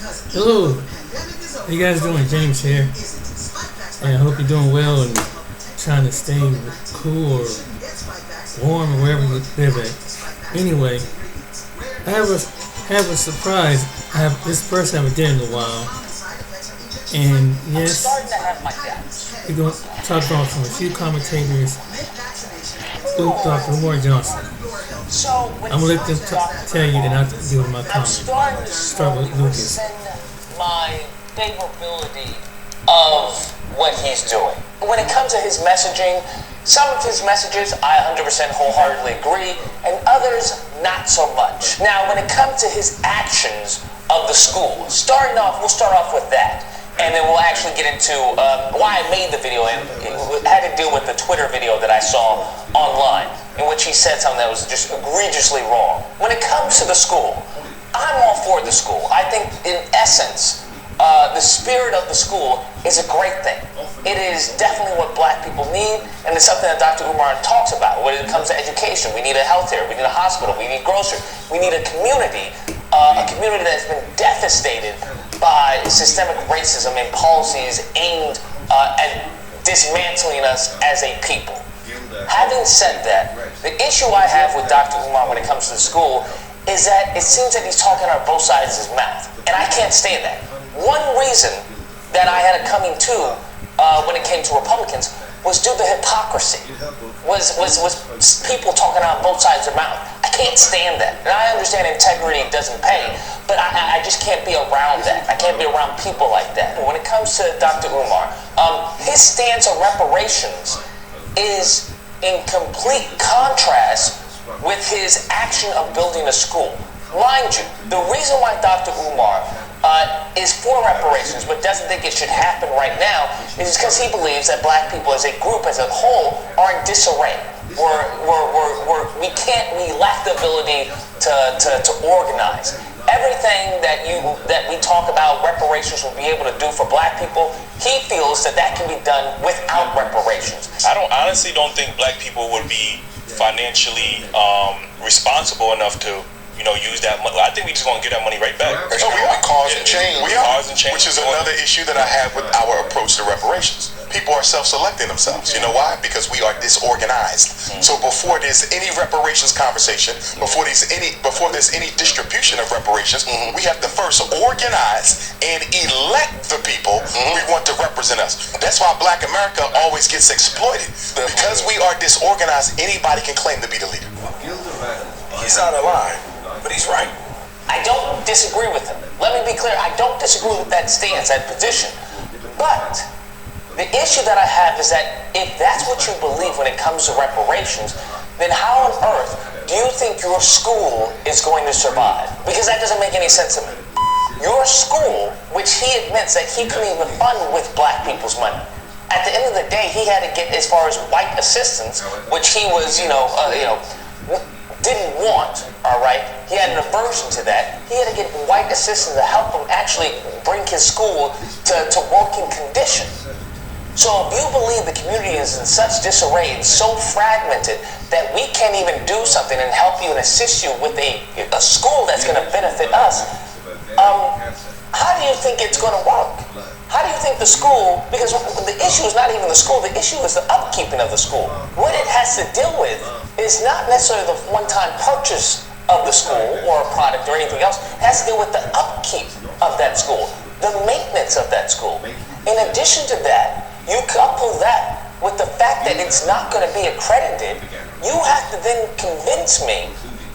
Hello, how you guys doing? James here, and I hope you're doing well and trying to stay cool or warm or wherever you live at. Anyway, I have a surprise. This person I haven't did in a while, and yes, we're going to talk about from a few commentators. Dr. Umar Johnson. I'm gonna let them tell you, then I'll deal with my comments. Start with Lucas. My favorability of what he's doing. When it comes to his messaging, some of his messages I 100% wholeheartedly agree, and others not so much. Now, when it comes to his actions of the school, we'll start off with that. And then we'll actually get into why I made the video, and it had to deal with the Twitter video that I saw online, in which he said something that was just egregiously wrong. When it comes to the school, I'm all for the school. I think, in essence, the spirit of the school is a great thing. It is definitely what black people need, and it's something that Dr. Umar talks about when it comes to education. We need a healthcare, we need a hospital, we need groceries, we need a community that's been devastated by systemic racism and policies aimed at dismantling us as a people. Having said that, the issue I have with Dr. Umar when it comes to the school is that it seems that he's talking out of both sides of his mouth, and I can't stand that. One reason that I had a coming to when it came to Republicans was due to hypocrisy, was people talking out of both sides of their mouth. I can't stand that. And I understand integrity doesn't pay, but I just can't be around that. I can't be around people like that. When it comes to Dr. Umar, his stance on reparations is in complete contrast with his action of building a school. Mind you, the reason why Dr. Umar is for reparations but doesn't think it should happen right now is because he believes that black people as a group, as a whole, are in disarray. We lack the ability to organize. Everything that we talk about reparations will be able to do for black people, he feels that can be done without reparations. I honestly don't think black people would be financially responsible enough to use that money. I think we just gonna get that money right back. So we are cars and chains. We are, which is another issue that I have with our approach to reparations. People are self-selecting themselves. You know why? Because we are disorganized. So before there's any reparations conversation, before there's any distribution of reparations, we have to first organize and elect the people we want to represent us. That's why Black America always gets exploited. Because we are disorganized, anybody can claim to be the leader. He's out of line, but he's right. I don't disagree with him. Let me be clear, I don't disagree with that stance, that position. But the issue that I have is that if that's what you believe when it comes to reparations, then how on earth do you think your school is going to survive? Because that doesn't make any sense to me. Your school, which he admits that he couldn't even fund with black people's money. At the end of the day, he had to get as far as white assistance, which he was, didn't want, all right? He had an aversion to that. He had to get white assistance to help him actually bring his school to working condition. So if you believe the community is in such disarray and so fragmented that we can't even do something and help you and assist you with a school that's going to benefit us, how do you think it's going to work? How do you think the school, because the issue is not even the school, the issue is the upkeeping of the school. What it has to deal with is not necessarily the one-time purchase of the school or a product or anything else. It has to deal with the upkeep of that school, the maintenance of that school. In addition to that, you couple that with the fact that it's not going to be accredited, you have to then convince me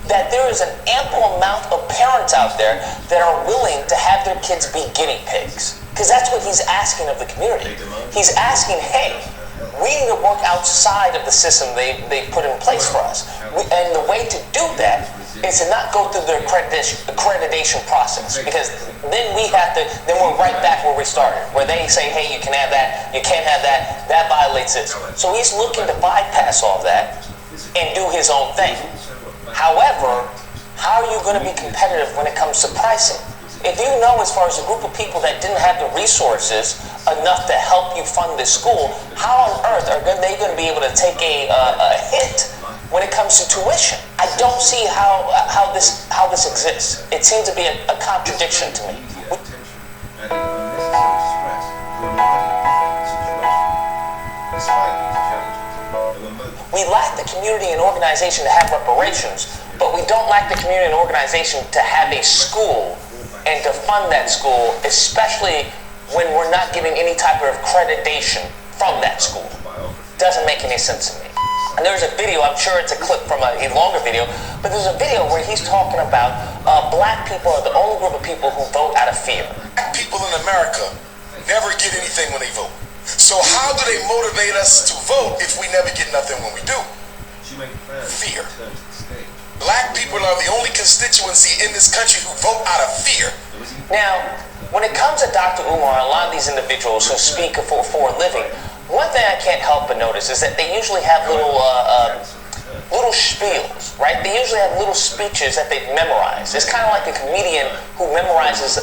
that there is an ample amount of parents out there that are willing to have their kids be guinea pigs. Because that's what he's asking of the community. He's asking, hey, we need to work outside of the system they put in place for us. And the way to do that is to not go through the accreditation process. Because then we're right back where we started, where they say, hey, you can have that, you can't have that, that violates this. So he's looking to bypass all that and do his own thing. However, how are you going to be competitive when it comes to pricing? If you know, as far as a group of people that didn't have the resources enough to help you fund this school, how on earth are they going to be able to take a hit when it comes to tuition? I don't see how this exists. It seems to be a contradiction to me. lack the community and organization to have reparations, but we don't lack the community and organization to have a school and to fund that school, especially when we're not getting any type of accreditation from that school. Doesn't make any sense to me. And there's a video, I'm sure it's a clip from a longer video, but there's a video where he's talking about black people are the only group of people who vote out of fear. Black people in America never get anything when they vote. So how do they motivate us to vote if we never get nothing when we do? Fear. Black people are the only constituency in this country who vote out of fear. Now, when it comes to Dr. Umar, a lot of these individuals who speak for a living, one thing I can't help but notice is that they usually have little spiels, right? They usually have little speeches that they've memorized. It's kind of like a comedian who memorizes,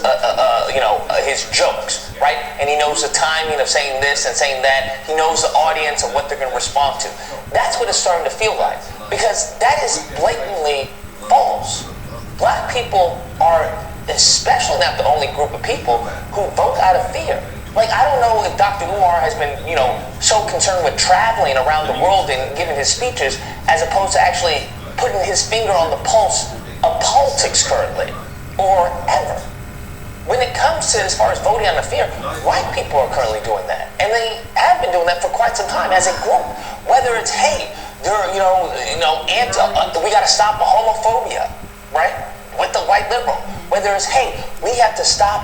his jokes, right? And he knows the timing of saying this and saying that. He knows the audience and what they're going to respond to. That's what it's starting to feel like, because that is blatantly false. Black people are especially not the only group of people who vote out of fear. Like, I don't know if Dr. Umar has been, so concerned with traveling around the world and giving his speeches as opposed to actually putting his finger on the pulse of politics currently or ever. When it comes to as far as voting on the fear, white people are currently doing that. And they have been doing that for quite some time as a group. Whether it's, hey, they're, we got to stop homophobia, right? With the white liberal. Whether it's, hey, we have to stop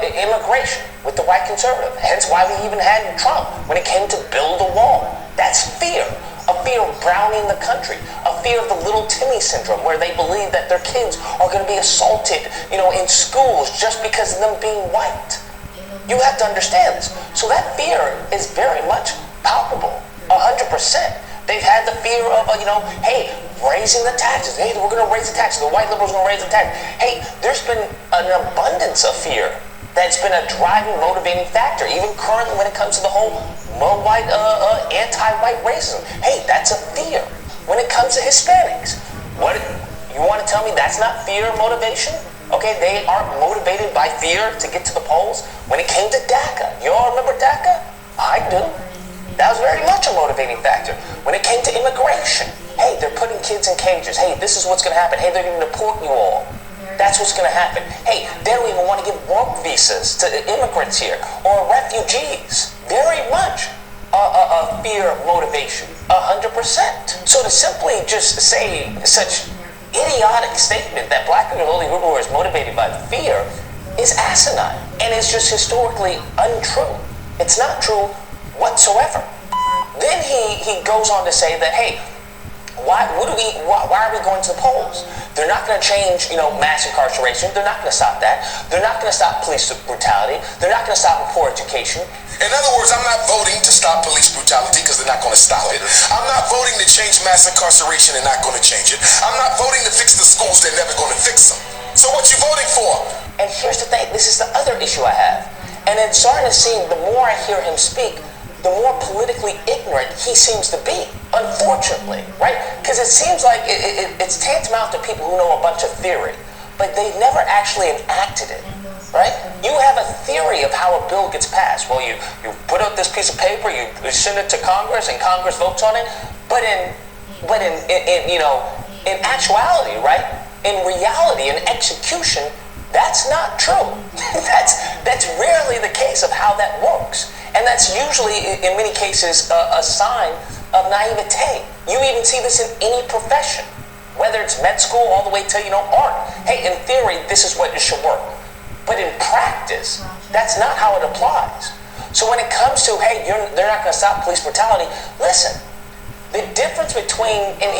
immigration with the white conservative. Hence why we even had Trump when it came to build a wall. That's fear. A fear of browning the country. A fear of the little Timmy syndrome, where they believe that their kids are going to be assaulted, in schools just because of them being white. You have to understand this. So that fear is very much palpable. 100%. They've had the fear of, hey, raising the taxes. Hey, we're going to raise the taxes. The white liberals are going to raise the taxes. Hey, there's been an abundance of fear that's been a driving, motivating factor, even currently when it comes to the whole anti-white racism. Hey, that's a fear. When it comes to Hispanics, what you want to tell me that's not fear motivation? Okay, they aren't motivated by fear to get to the polls. When it came to DACA, you all remember DACA? I do. That was very much a motivating factor. When it came to immigration, hey, they're putting kids in cages. Hey, this is what's going to happen. Hey, they're going to deport you all. That's what's going to happen. Hey, they don't even want to give work visas to immigrants here or refugees. Very much a fear of motivation, 100%. So to simply just say such idiotic statement that black people are the only group who is motivated by fear is asinine, and it's just historically untrue. It's not true whatsoever. Then he goes on to say that, hey, why are we going to the polls? They're not going to change, mass incarceration. They're not going to stop that. They're not going to stop police brutality. They're not going to stop poor education. In other words, I'm not voting to stop police brutality because they're not going to stop it. I'm not voting to change mass incarceration. They're not going to change it. I'm not voting to fix the schools. They're never going to fix them. So what you voting for? And here's the thing. This is the other issue I have. And it's starting to seem, the more I hear him speak, the more politically ignorant he seems to be, unfortunately, right? Because it seems like it's tantamount to people who know a bunch of theory, but they've never actually enacted it, right? You have a theory of how a bill gets passed. Well, you put out this piece of paper, you send it to Congress, and Congress votes on it. But in actuality, right? In reality, in execution, that's not true. That's rarely the case of how that works. And that's usually, in many cases, a sign of naivete. You even see this in any profession, whether it's med school all the way to, art. Hey, in theory, this is what it should work. But in practice, that's not how it applies. So when it comes to, hey, they're not going to stop police brutality, listen, the difference between, and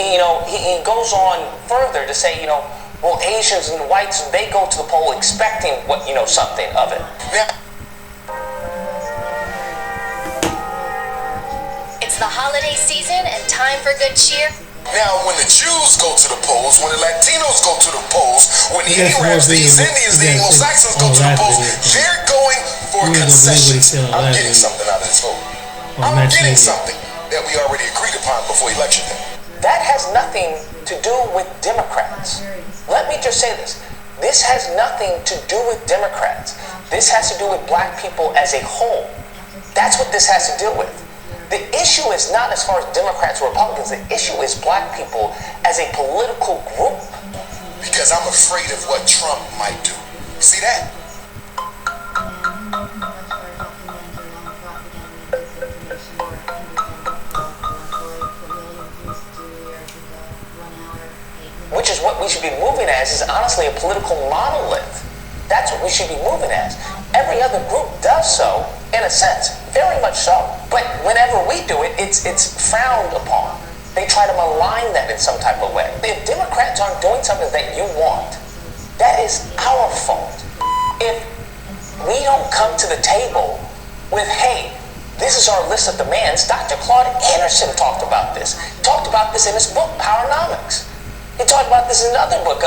he goes on further to say, well, Asians and whites, they go to the poll expecting something of it. Now, it's the holiday season and time for good cheer. Now, when the Jews go to the polls, when the Latinos go to the polls, when the Arabs, these Indians, the Anglo-Saxons go to the polls, they're going for concessions. I'm getting something out of this vote. I'm getting something that we already agreed upon before election day. That has nothing to do with Democrats. Let me just say this. This has nothing to do with Democrats. This has to do with black people as a whole. That's what this has to deal with. The issue is not as far as Democrats or Republicans. The issue is black people as a political group. Because I'm afraid of what Trump might do. You see that? Which is what we should be moving as, is honestly a political monolith. That's what we should be moving as. Every other group does so, in a sense, very much so. But whenever we do it, it's frowned upon. They try to malign that in some type of way. If Democrats aren't doing something that you want, that is our fault. If we don't come to the table with, hey, this is our list of demands. Dr. Claude Anderson talked about this. He talked about this in his book, Powernomics. He talked about this in another book,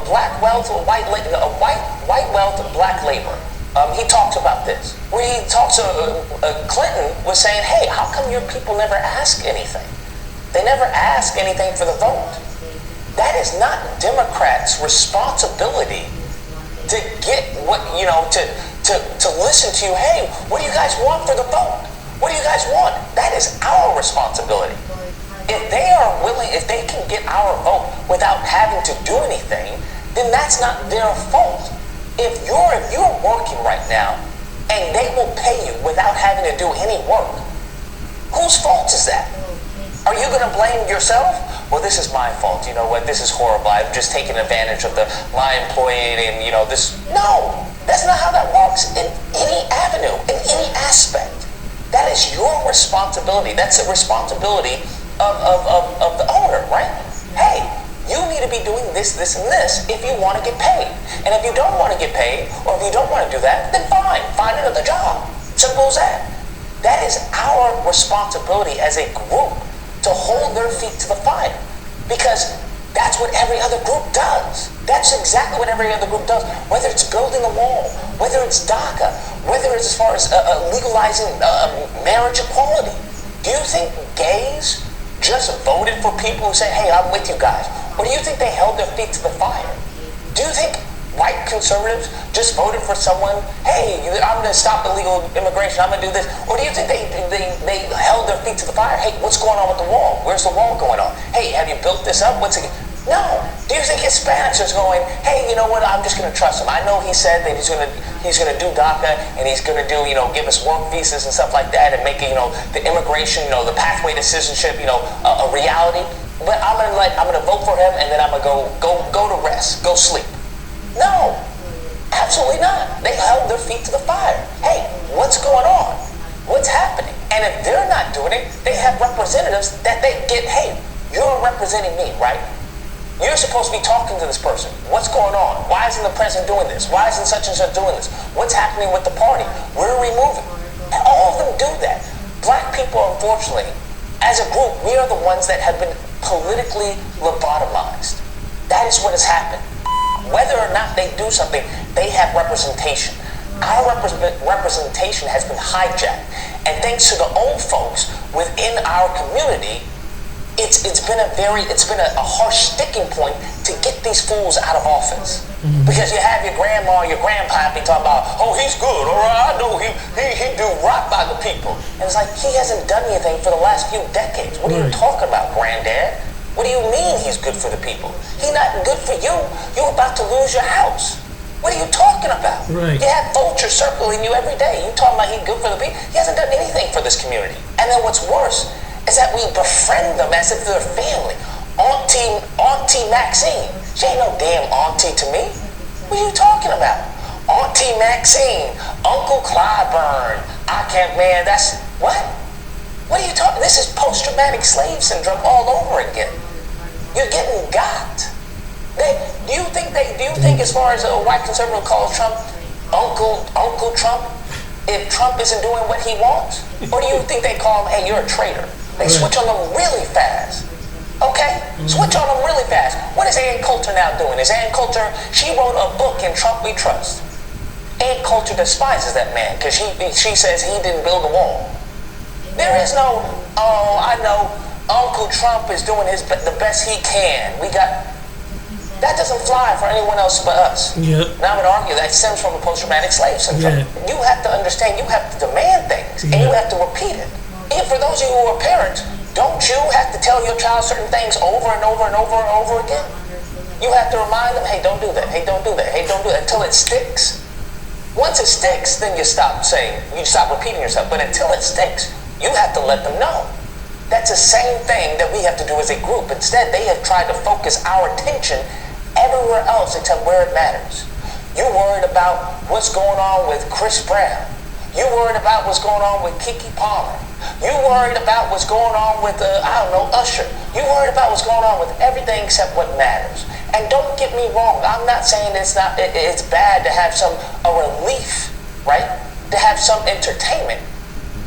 Black Wealth, White Wealth, Black Labor. He talks about this. Where he talks, Clinton was saying, hey, how come your people never ask anything? They never ask anything for the vote. That is not Democrats' responsibility to get what, to listen to you. Hey, what do you guys want for the vote? What do you guys want? That is our responsibility. If they are willing, if they can get our vote without having to do anything, then that's not their fault. If you're working right now and they will pay you without having to do any work, whose fault is that? Are you going to blame yourself? Well, this is my fault. You know what? This is horrible. I've just taken advantage of my employee and, this. No, that's not how that works in any avenue, in any aspect. That is your responsibility. That's the responsibility of the owner, right? Hey, you need to be doing this, this, and this if you want to get paid. And if you don't want to get paid, or if you don't want to do that, then fine, find another job. Simple as that. That is our responsibility as a group to hold their feet to the fire. Because that's what every other group does. That's exactly what every other group does. Whether it's building a wall, whether it's DACA, whether it's as far as legalizing marriage equality. Do you think gays just voted for people who say, hey, I'm with you guys? Or do you think they held their feet to the fire? Do you think white conservatives just voted for someone, hey, I'm going to stop illegal immigration, I'm going to do this? Or do you think they held their feet to the fire? Hey, what's going on with the wall? Where's the wall going on? Hey, have you built this up? What's it? No. Do you think Hispanics are going, hey, you know what, I'm just going to trust him. I know he said that he's going to do DACA and he's going to do, give us work visas and stuff like that and make, the immigration, the pathway to citizenship, a reality. But I'm going to vote for him and then I'm going to go to rest, go sleep. No, absolutely not. They held their feet to the fire. Hey, what's going on? What's happening? And if they're not doing it, they have representatives that they get, hey, you're representing me, right? You're supposed to be talking to this person. What's going on? Why isn't the president doing this? Why isn't such and such doing this? What's happening with the party? Where are we moving? And all of them do that. Black people, unfortunately, as a group, we are the ones that have been politically lobotomized. That is what has happened. Whether or not they do something, they have representation. Our representation has been hijacked. And thanks to the old folks within our community, it's been a harsh sticking point to get these fools out of office. Mm-hmm. Because you have your grandma, your grandpa be talking about, oh, he's good, all right, I know he do right by the people. And it's like, he hasn't done anything for the last few decades. What are you talking about, granddad? What do you mean he's good for the people? He's not good for you. You're about to lose your house. What are you talking about? Right. You have vultures circling you every day. You talking about he's good for the people? He hasn't done anything for this community. And then what's worse is that we befriend them as if they're family. Auntie Maxine. She ain't no damn auntie to me. What are you talking about? Auntie Maxine, Uncle Clyburn. That's what? What are you talking? This is post-traumatic slave syndrome all over again. You're getting got. Do you think as far as a white conservative calls Trump Uncle Trump, if Trump isn't doing what he wants? Or do you think they call him, hey, you're a traitor? They switch on them really fast. Okay? Switch on them really fast. What is Ann Coulter now doing? She wrote a book in Trump We Trust. Ann Coulter despises that man because she says he didn't build a wall. There is no, oh, I know Uncle Trump is doing the best he can. That doesn't fly for anyone else but us. Yep. And I would argue that stems from a post-traumatic slave syndrome. Yeah. You have to understand, you have to demand things, and you have to repeat it. And for those of you who are parents, don't you have to tell your child certain things over and over and over and over again? You have to remind them, hey, don't do that, hey, don't do that, hey, don't do that, until it sticks. Once it sticks, then you stop repeating yourself. But until it sticks, you have to let them know. That's the same thing that we have to do as a group. Instead, they have tried to focus our attention everywhere else except where it matters. You worried about what's going on with Chris Brown. You worried about what's going on with Keke Palmer. You worried about what's going on with, Usher. You worried about what's going on with everything except what matters. And don't get me wrong, I'm not saying it's bad to have a relief, right? To have some entertainment.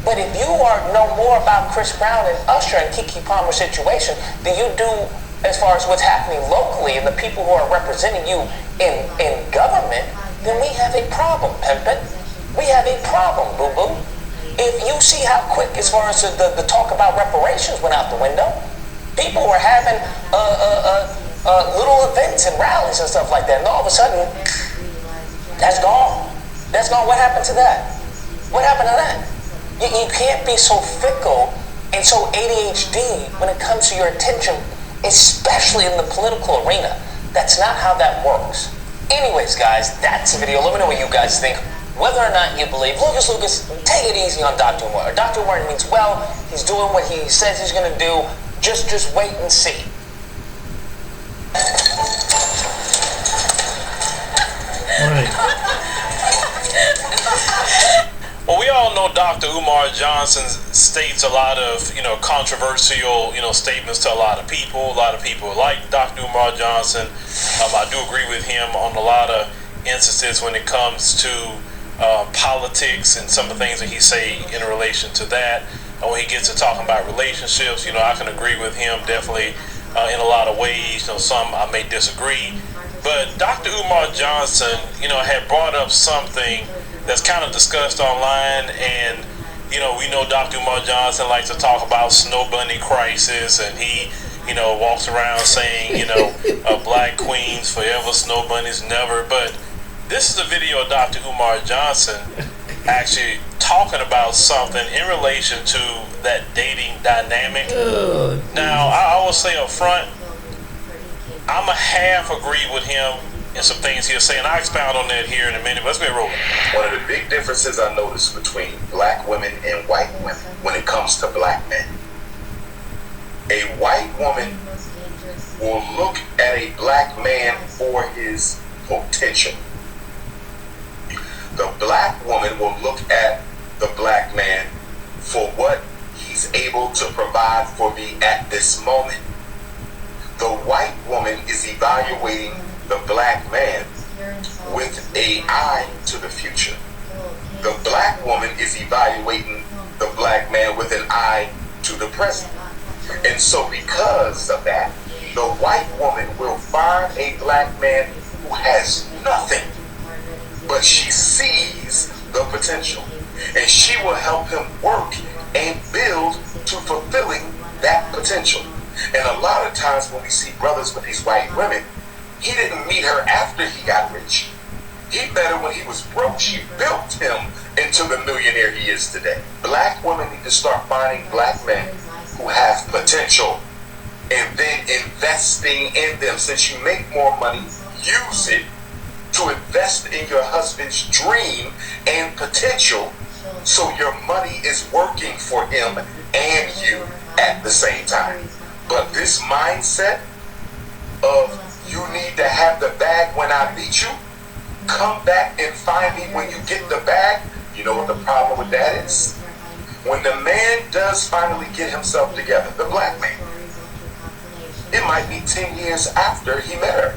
But if you know more about Chris Brown and Usher and Keke Palmer's situation than you do as far as what's happening locally and the people who are representing you in government, then we have a problem, pimpin'. We have a problem, boo-boo. If you see how quick, as far as the talk about reparations went out the window, people were having little events and rallies and stuff like that, and all of a sudden, that's gone. That's gone. What happened to that? What happened to that? You can't be so fickle and so ADHD when it comes to your attention, especially in the political arena. That's not how that works. Anyways, guys, that's the video. Let me know what you guys think. Whether or not you believe, Lucas, take it easy on Dr. Umar. Dr. Umar means, well, he's doing what he says he's going to do. Just wait and see. Right. Well, we all know Dr. Umar Johnson states a lot of, controversial, statements to a lot of people. A lot of people like Dr. Umar Johnson. I do agree with him on a lot of instances when it comes to politics and some of the things that he say in relation to that. And when he gets to talking about relationships, I can agree with him definitely in a lot of ways. Some I may disagree. But Dr. Umar Johnson, had brought up something that's kind of discussed online, and we know Dr. Umar Johnson likes to talk about Snow Bunny crisis, and he walks around saying black queens forever, snow bunnies never. But this is a video of Dr. Umar Johnson actually talking about something in relation to that dating dynamic. Now, I will say up front, I'm a half agree with him in some things he'll say, and I'll expound on that here in a minute. But let's get rolling. One of the big differences I noticed between black women and white women when it comes to black men. A white woman will look at a black man for his potential. The black woman will look at the black man for what he's able to provide for me at this moment. The white woman is evaluating the black man with an eye to the future. The black woman is evaluating the black man with an eye to the present. And so because of that, the white woman will find a black man who has nothing, but she sees the potential. And she will help him work and build to fulfilling that potential. And a lot of times when we see brothers with these white women, he didn't meet her after he got rich. He met her when he was broke. She built him into the millionaire he is today. Black women need to start finding black men who have potential and then investing in them. Since you make more money, use it to invest in your husband's dream and potential, so your money is working for him and you at the same time. But this mindset of you need to have the bag when I meet you, come back and find me when you get the bag, you know what the problem with that is? When the man does finally get himself together, the black man, it might be 10 years after he met her.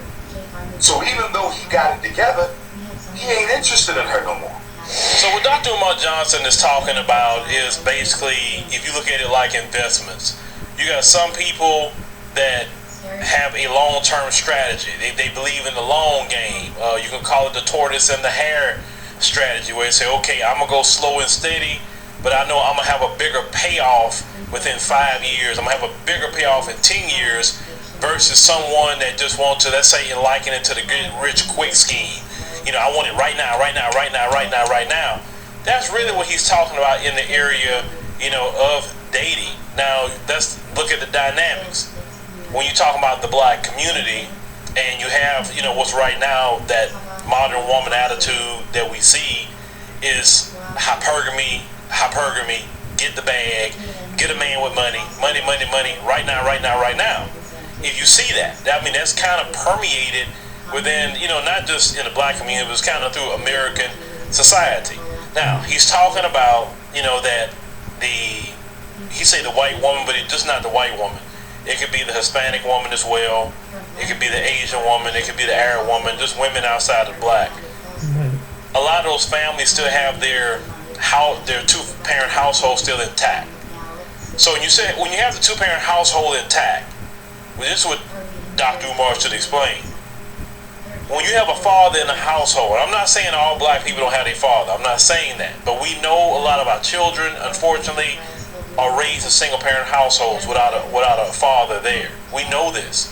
So even though he got it together, he ain't interested in her no more. So what Dr. Umar Johnson is talking about is basically, if you look at it like investments, you got some people that have a long-term strategy. They believe in the long game. You can call it the tortoise and the hare strategy, where you say, okay, I'm gonna go slow and steady, but I know I'm gonna have a bigger payoff within 5 years. I'm gonna have a bigger payoff in 10 years versus someone that just wants to, let's say, liken it to the get rich quick scheme. I want it right now, right now, right now, right now, right now. That's really what he's talking about in the area, of dating. Now, let's look at the dynamics. When you talk about the black community, and you have, what's right now, that modern woman attitude that we see is hypergamy, get the bag, get a man with money, right now, right now, right now. If you see that, that's kind of permeated within, not just in the black community, but it's kind of through American society. Now, he's talking about, that he say the white woman, but it's just not the white woman. It could be the Hispanic woman as well. It could be the Asian woman. It could be the Arab woman, just women outside of black. A lot of those families still have their two-parent household still intact. So when you have the two-parent household intact, this is what Dr. Umar should explain. When you have a father in the household, I'm not saying all black people don't have a father. I'm not saying that. But we know a lot of our children, unfortunately, are raised in single-parent households without a father there. We know this.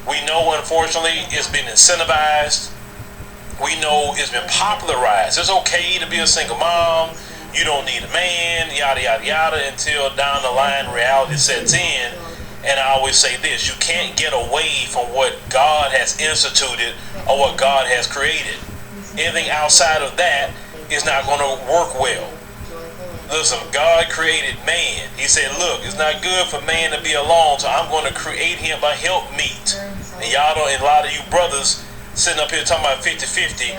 We know, unfortunately, it's been incentivized. We know it's been popularized. It's okay to be a single mom. You don't need a man, yada, yada, yada, until down the line reality sets in. And I always say this, you can't get away from what God has instituted or what God has created. Anything outside of that is not going to work well. Listen, God created man. He said, look, it's not good for man to be alone, so I'm going to create him a helpmeet. And y'all don't, and a lot of you brothers sitting up here talking about 50-50,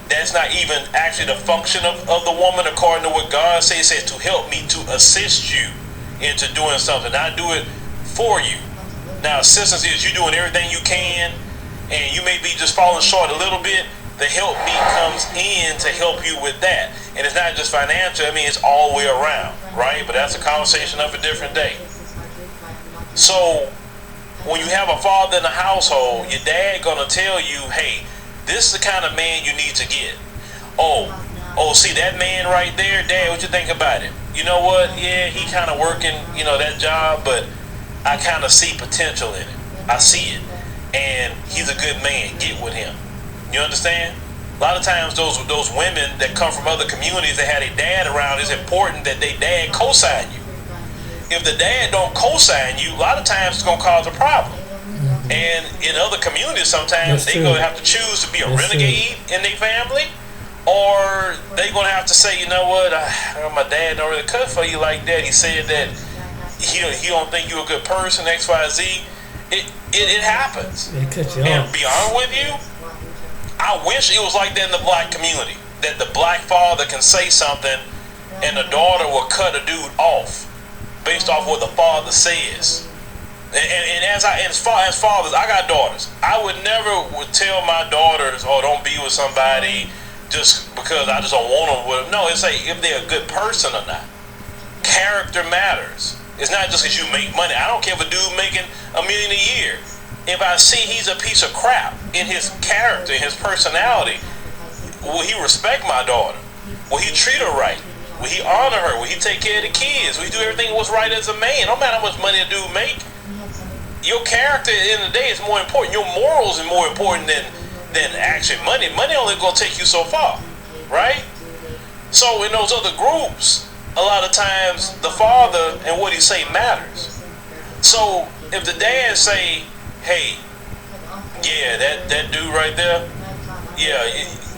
that's not even actually the function of the woman according to what God says. He says to help me, to assist you into doing something. I do it for you. Now, assistance is you doing everything you can, and you may be just falling short a little bit. The help me comes in to help you with that. And it's not just financial, it's all the way around, right? But that's a conversation of a different day. So, when you have a father in the household, your dad gonna tell you, hey, this is the kind of man you need to get. Oh, see that man right there, Dad, what you think about him? You know what? Yeah, he kind of working, that job, but I kind of see potential in it. I see it. And he's a good man. Get with him. You understand? A lot of times those women that come from other communities that had a dad around, it's important that they dad co-sign you. If the dad don't co-sign you, a lot of times it's going to cause a problem. And in other communities, sometimes they're going to have to choose to be a renegade in their family, or they're going to have to say, you know what, my dad don't really cut for you like that. He said that he don't think you're a good person, X, Y, Z. It happens. They cut you and off. To be honest with you, I wish it was like that in the black community, that the black father can say something and the daughter will cut a dude off based off what the father says. And as fathers, I got daughters. I would never tell my daughters, oh, don't be with somebody just because I just don't want them with them. No, it's like if they're a good person or not. Character matters. It's not just because you make money. I don't care if a dude making $1 million a year. If I see he's a piece of crap in his character, his personality, will he respect my daughter? Will he treat her right? Will he honor her? Will he take care of the kids? Will he do everything what's right as a man? No matter how much money a dude make. Your character at the end of the day is more important. Your morals are more important than actually money. Money only gonna take you so far, right? So in those other groups, a lot of times the father and what he say matters. So if the dad say, hey, yeah, that dude right there, yeah,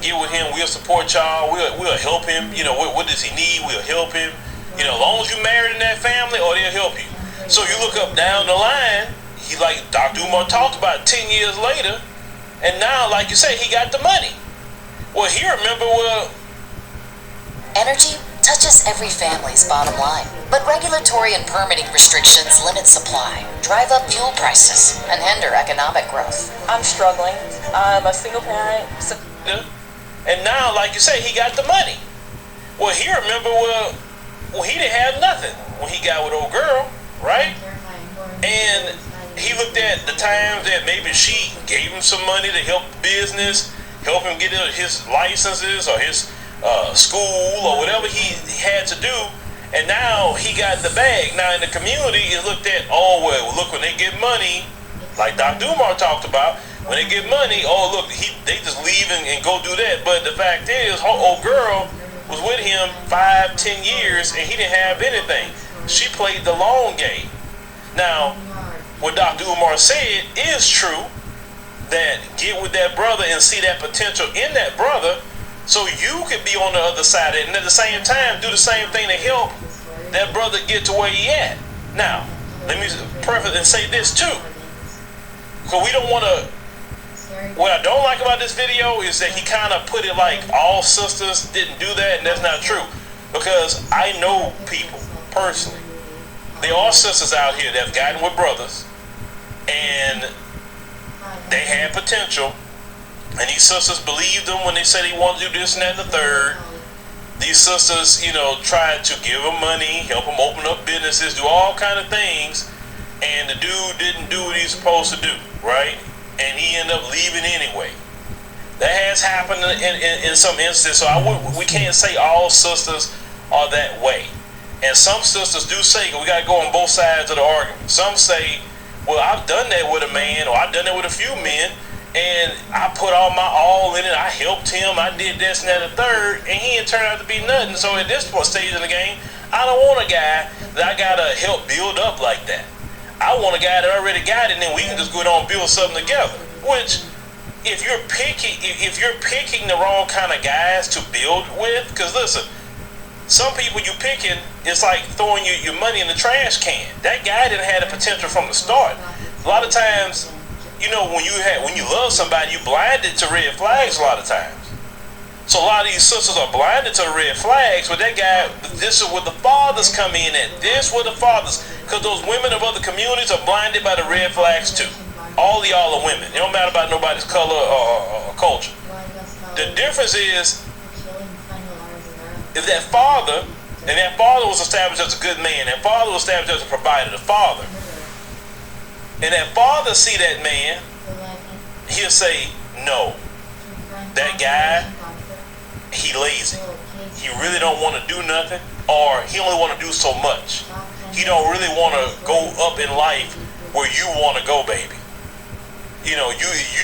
get with him, we'll support y'all, we'll help him, what does he need, we'll help him, as long as you married in that family, or they'll help you. So you look up down the line, he like Dr. Umar talked about 10 years later, and now, like you say, he got the money. Well, he remember, energy touches every family's bottom line, but regulatory and permitting restrictions limit supply, drive up fuel prices, and hinder economic growth. I'm struggling. I'm a single parent. And now, like you say, he got the money. Well, he remember, he didn't have nothing when he got with old girl, right? And he looked at the times that maybe she gave him some money to help business, help him get his licenses or his school or whatever he had to do, and now he got the bag. Now in the community, it's looked at, oh well, look, when they get money, Like Dr. Umar talked about, when they get money, oh look, they just leave and go do that. But the fact is, her old girl was with him 5-10 years and he didn't have anything. She played the long game. Now, what Dr. Umar said is true, that get with that brother and see that potential in that brother so you could be on the other side of it, and at the same time do the same thing to help that brother get to where he at. Now, let me preface and say this too, because we don't want to, what I don't like about this video is that he kind of put it like all sisters didn't do that, and that's not true, because I know people personally, there are sisters out here that have gotten with brothers and they had potential, and these sisters believed them when they said they wanted to do this and that and the third. These sisters, tried to give them money, help them open up businesses, do all kind of things, and the dude didn't do what he's supposed to do, right? And he ended up leaving anyway. That has happened in some instances, so we can't say all sisters are that way. And some sisters do say, we got to go on both sides of the argument. Some say, well, I've done that with a man, or I've done that with a few men, and I put all my all in it. I helped him. I did this and that and the third, and he didn't turn out to be nothing. So at this point stage in the game, I don't want a guy that I gotta help build up like that. I want a guy that already got it, and then we can just go on and build something together. Which, if you're picking the wrong kind of guys to build with, because listen, some people you picking, it's like throwing your money in the trash can. That guy didn't have the potential from the start. A lot of times, when you love somebody, you blinded to red flags a lot of times. So a lot of these sisters are blinded to the red flags, but that guy, this is where the fathers come in at. This where the fathers, because those women of other communities are blinded by the red flags too. All of y'all are women. It don't matter about nobody's color or culture. The difference is, if that father, and that father was established as a good man, that father was established as a provider, the father, and that father see that man, he'll say, no, that guy, he lazy. He really don't want to do nothing, or he only want to do so much. He don't really want to go up in life where you want to go, baby. You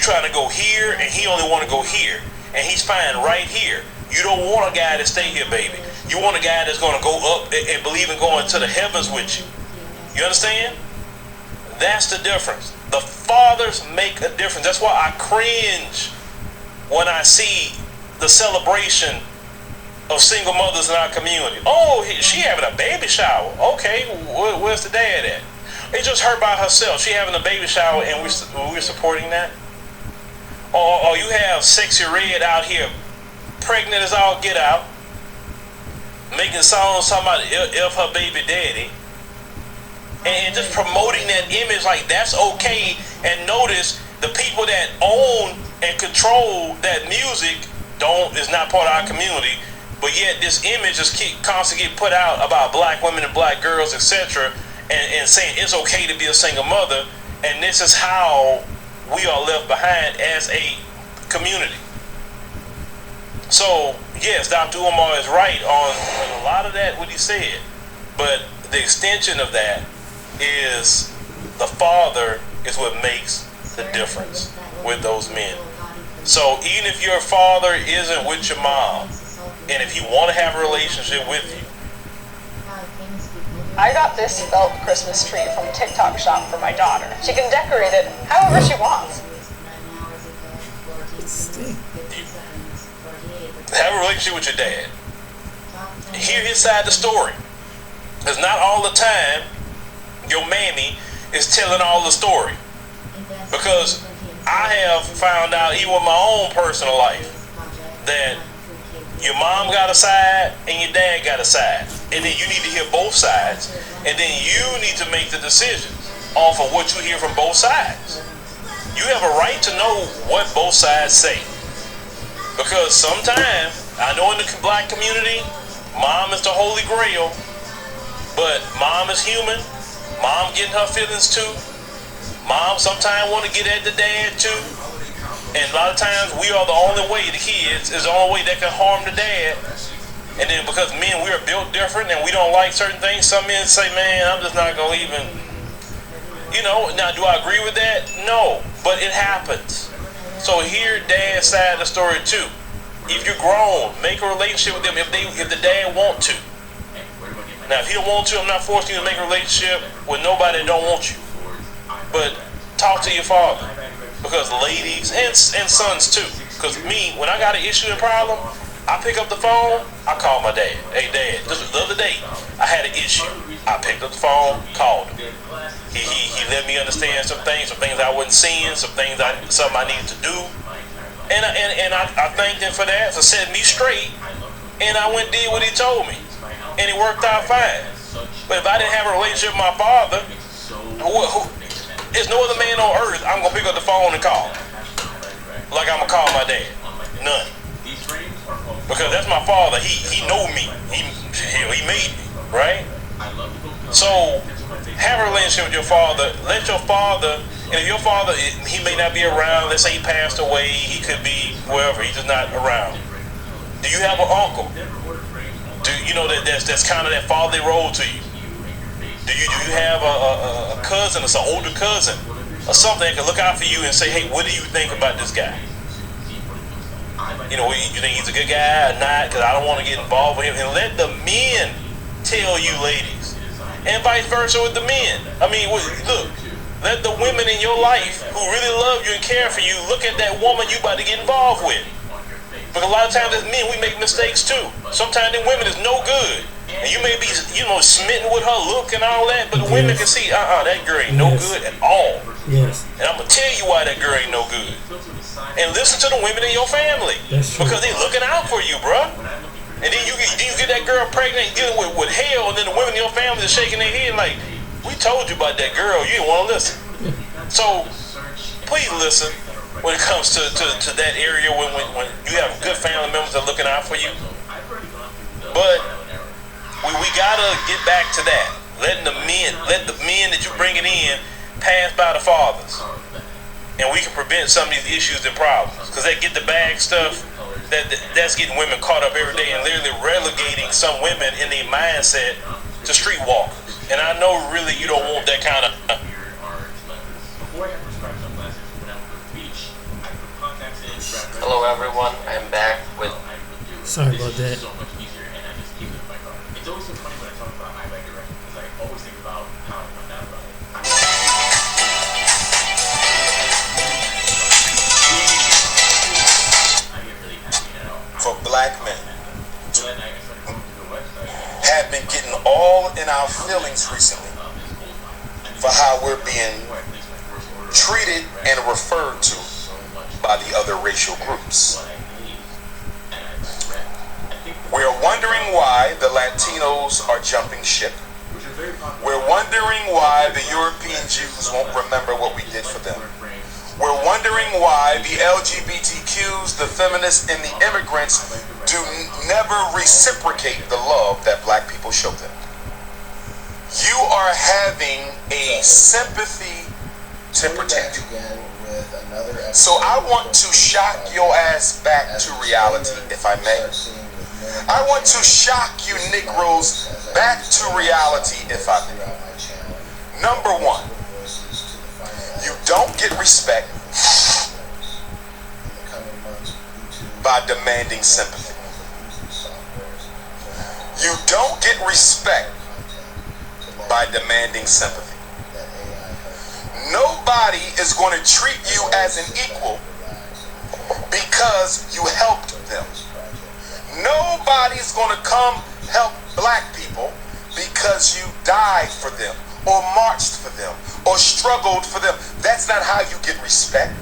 trying to go here, and he only want to go here, and he's fine right here. You don't want a guy to stay here, baby. You want a guy that's going to go up and believe in going to the heavens with you. You understand? That's the difference. The fathers make a difference. That's why I cringe when I see the celebration of single mothers in our community. Oh, she having a baby shower. Okay, where's the dad at? It's just her by herself. She having a baby shower, and we're supporting that. Or you have Sexy Red out here, pregnant as all get out, making songs talking about if her baby daddy, and just promoting that image like that's okay. And notice the people that own and control that music is not part of our community, but yet this image is constantly get put out about black women and black girls, etc., and saying it's okay to be a single mother, and this is how we are left behind as a community. So yes, Dr. Umar is right on a lot of that, what he said, but the extension of that is the father is what makes the difference with those men. So even if your father isn't with your mom, and if you want to have a relationship with you, I got this felt Christmas tree from a TikTok shop for my daughter. She can decorate it however she wants. Have a relationship with your dad. Hear his side of the story. Because not all the time your mammy is telling all the story. Because I have found out, even with my own personal life, that your mom got a side and your dad got a side. And then you need to hear both sides. And then you need to make the decision off of what you hear from both sides. You have a right to know what both sides say. Because sometimes, I know in the black community, mom is the holy grail, but mom is human. Mom getting her feelings too. Mom sometimes want to get at the dad too. And a lot of times we are the only way, the kids, is the only way that can harm the dad. And then because men, we are built different and we don't like certain things, some men say, man, I'm just not going to even You know, now do I agree with that? No, but it happens. So hear dad's side of the story too. If you're grown, make a relationship with them if the dad want to. Now if he don't want to, I'm not forcing you to make a relationship with nobody that don't want you. But talk to your father. Because ladies and sons too. Because me, when I got an issue and problem, I pick up the phone, I call my dad. Hey dad, this was the other day, I had an issue. I picked up the phone, called him. He let me understand some things I wasn't seeing, something I needed to do. And I thanked him for that, for setting me straight. And I went and did what he told me. And it worked out fine. But if I didn't have a relationship with my father, there's no other man on earth I'm going to pick up the phone and call. Like I'm going to call my dad. None. Because that's my father. He know me. He made me, right? So have a relationship with your father. Let your father, and if your father, he may not be around, let's say he passed away, he could be wherever, he's just not around. Do you have an uncle? Do you know that's kind of that fatherly role to you? Do you have a cousin or some older cousin or something that can look out for you and say, hey, what do you think about this guy? You know, you think he's a good guy or not? Because I don't want to get involved with him. And let the men tell you, ladies, and vice versa with the men. I mean, look, let the women in your life who really love you and care for you look at that woman you about to get involved with. Because a lot of times as men, we make mistakes too. Sometimes the women is no good. And you may be, smitten with her look and all that, but the women can see, that girl ain't no good at all. Yes. And I'm going to tell you why that girl ain't no good. And listen to the women in your family. Because they looking out for you, bruh. And then you get that girl pregnant, dealing with hell, and then the women in your family are shaking their head like, we told you about that girl, you didn't want to listen. So, please listen when it comes to that area when you have good family members that are looking out for you. But we gotta get back to that. Let the men that you're bringing in pass by the fathers. And we can prevent some of these issues and problems. Because they get the bag stuff, that's getting women caught up every day and literally relegating some women in their mindset to streetwalkers. And I know really you don't want that kind of... Hello everyone, I'm back with... Sorry about that. For black men have been getting all in our feelings recently for how we're being treated and referred to by the other racial groups. We're wondering why the Latinos are jumping ship. We're wondering why the European Jews won't remember what we did for them. We're wondering why the LGBTQs, the feminists, and the immigrants do never reciprocate the love that black people show them. You are having a sympathy temper tantrum. So I want to shock your ass back to reality, if I may. I want to shock you Negroes back to reality, if I may. Number one, you don't get respect by demanding sympathy. You don't get respect by demanding sympathy. Nobody is going to treat you as an equal because you helped them. Nobody's going to come help black people because you died for them or marched for them or struggled for them. That's not how you get respect.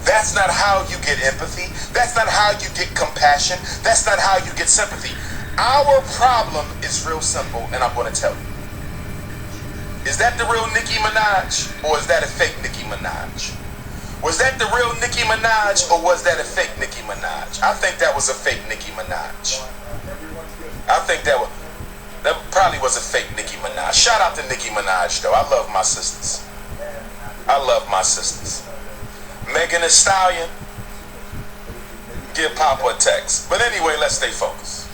That's not how you get empathy. That's not how you get compassion. That's not how you get sympathy. Our problem is real simple, and I'm going to tell you. Is that the real Nicki Minaj, or is that a fake Nicki Minaj? Was that the real Nicki Minaj, or was that a fake Nicki Minaj? I think that was a fake Nicki Minaj. I think that probably was a fake Nicki Minaj. Shout out to Nicki Minaj, though. I love my sisters. I love my sisters. Megan Thee Stallion, give Papa a text. But anyway, let's stay focused.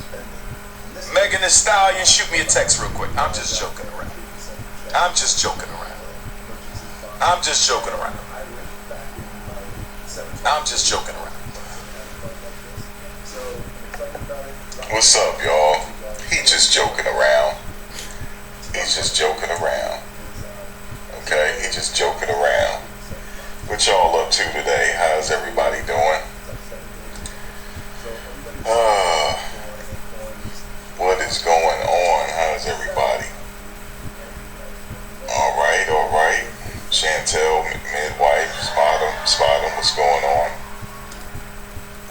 Megan Thee Stallion, shoot me a text real quick. I'm just joking around. I'm just joking around. I'm just joking around. I'm just joking around. What's up, y'all? He just joking around. He's just joking around. Okay, he just joking around. What y'all up to today? How's everybody doing? What is going on? How's everybody? All right. Chantel, midwife, spot him. What's going on?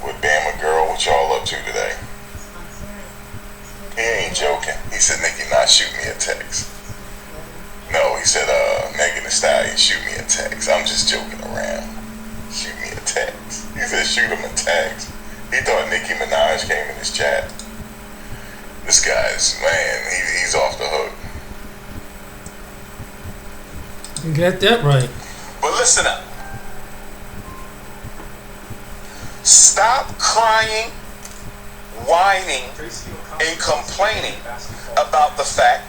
With Bama Girl, what y'all up to today? He ain't joking. He said, Nikki, not shoot me a text. No, he said, Megan Thee Stallion, shoot me a text. I'm just joking around. Shoot me a text. He said, shoot him a text. He thought Nicki Minaj came in his chat. This guy's, man, he's off the hook. You got that right. But listen up. Stop crying, whining, and complaining about the fact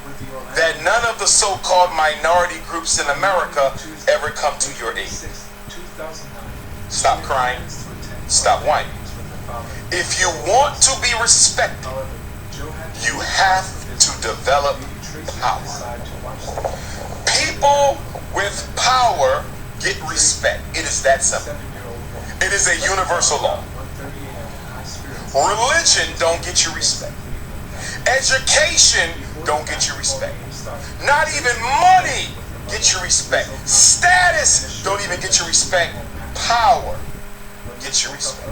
that none of the so-called minority groups in America ever come to your aid. Stop crying. Stop whining. If you want to be respected, you have to develop power. People with power get respect. It is that simple. It is a universal law. Religion don't get you respect. Education don't get you respect. Not even money get you respect. Status don't even get you respect. Power get you respect.